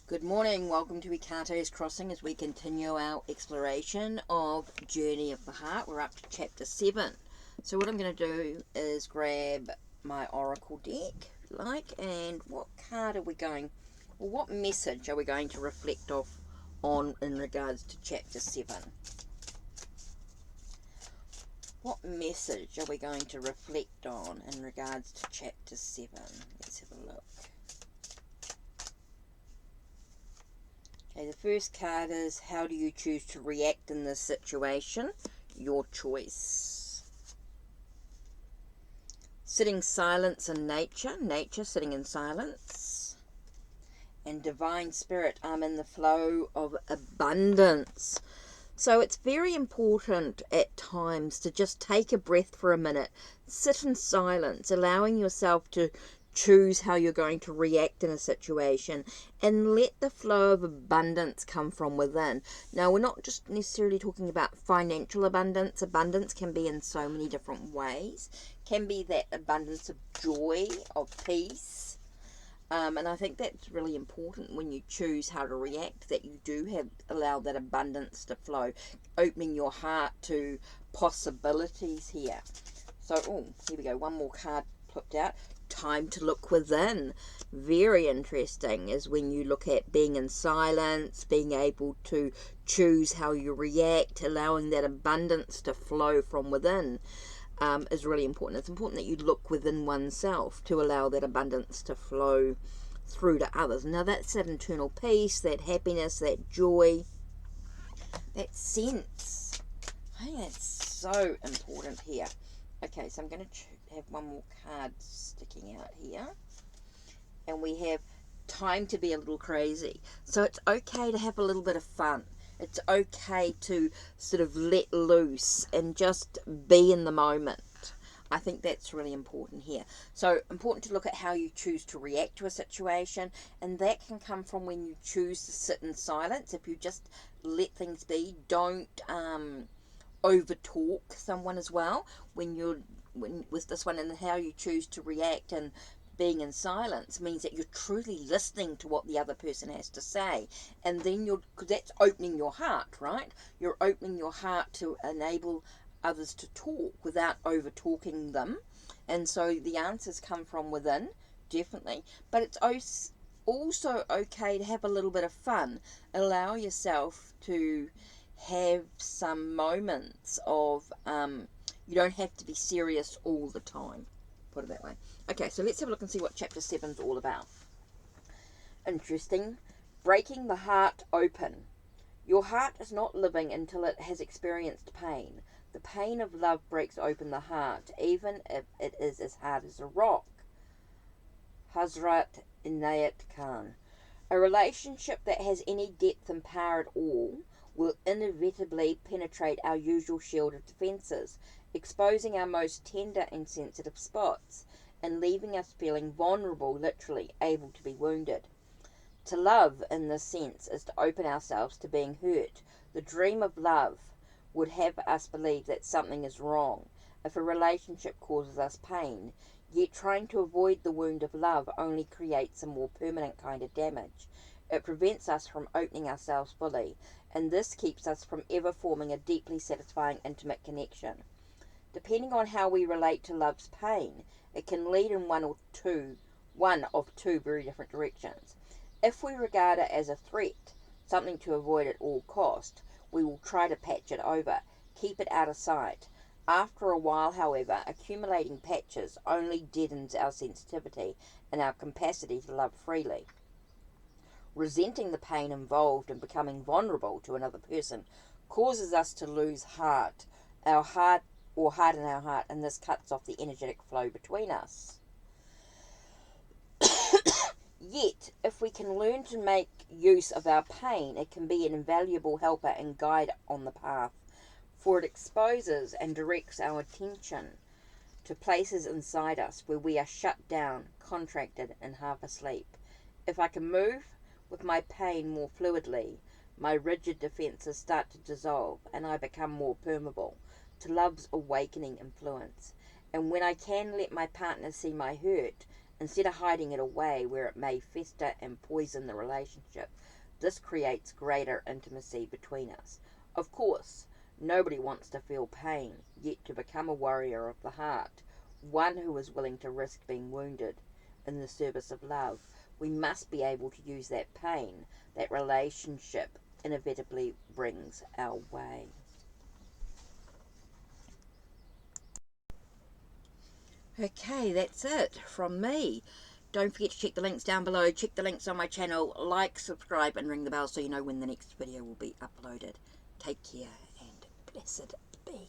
Good morning, welcome to Ikate's Crossing as we continue our exploration of Journey of the Heart. We're up to chapter 7. So what I'm going to do is grab my oracle deck, if you like, and what card are we going, or what message are we going to reflect off on in regards to chapter 7? What message are we going to reflect on in regards to chapter 7? Let's have a look. Okay, the first card is, how do you choose to react in this situation? Your choice. Sitting silence in nature, sitting in silence. And divine spirit, I'm in the flow of abundance. So it's very important at times to just take a breath for a minute, sit in silence, allowing yourself to choose how you're going to react in a situation and let the flow of abundance come from within. Now, we're not just necessarily talking about financial abundance. Abundance can be in so many different ways. Can be that abundance of joy, of peace. And I think that's really important when you choose how to react, that you do allow that abundance to flow, opening your heart to possibilities here. So, here we go, one more card flipped out. Time to look within. Very interesting is when you look at being in silence, being able to choose how you react, allowing that abundance to flow from within. Is really important. It's important that you look within oneself to allow that abundance to flow through to others. Now that's that internal peace, that happiness, that joy, that sense. I think that's so important here. Okay, so I'm going to have one more card sticking out here. And we have time to be a little crazy. So it's okay to have a little bit of fun. It's okay to sort of let loose and just be in the moment. I think that's really important here. So important to look at how you choose to react to a situation, and that can come from when you choose to sit in silence. If you just let things be, don't over talk someone as well. When with this one, and how you choose to react and being in silence means that you're truly listening to what the other person has to say, and then because that's opening your heart, right? You're opening your heart to enable others to talk without over talking them, and so the answers come from within, definitely. But it's also okay to have a little bit of fun. Allow yourself to have some moments of you don't have to be serious all the time, put it that way. Okay, so let's have a look and see what chapter 7 is all about. Interesting. Breaking the heart open. Your heart is not living until it has experienced pain. The pain of love breaks open the heart, even if it is as hard as a rock. Hazrat Inayat Khan. A relationship that has any depth and power at all will inevitably penetrate our usual shield of defences, exposing our most tender and sensitive spots, and leaving us feeling vulnerable, literally able to be wounded. To love, in this sense, is to open ourselves to being hurt. The dream of love would have us believe that something is wrong if a relationship causes us pain, yet trying to avoid the wound of love only creates a more permanent kind of damage. It prevents us from opening ourselves fully, and this keeps us from ever forming a deeply satisfying intimate connection. Depending on how we relate to love's pain, it can lead in one of two very different directions. If we regard it as a threat, something to avoid at all cost, we will try to patch it over, keep it out of sight. After a while, however, accumulating patches only deadens our sensitivity and our capacity to love freely. Resenting the pain involved in becoming vulnerable to another person causes us to lose our heart, or harden our heart, and this cuts off the energetic flow between us. Yet, if we can learn to make use of our pain, it can be an invaluable helper and guide on the path, for it exposes and directs our attention to places inside us where we are shut down, contracted, and half asleep. If I can move with my pain more fluidly, my rigid defences start to dissolve, and I become more permeable to love's awakening influence. And when I can let my partner see my hurt, instead of hiding it away where it may fester and poison the relationship. This creates greater intimacy between us. Of course, nobody wants to feel pain, yet to become a warrior of the heart, one who is willing to risk being wounded in the service of love, we must be able to use that pain that relationship inevitably brings our way. Okay, that's it from me. Don't forget to check the links down below. Check the links on my channel. Like, subscribe, and ring the bell so you know when the next video will be uploaded. Take care and blessed be.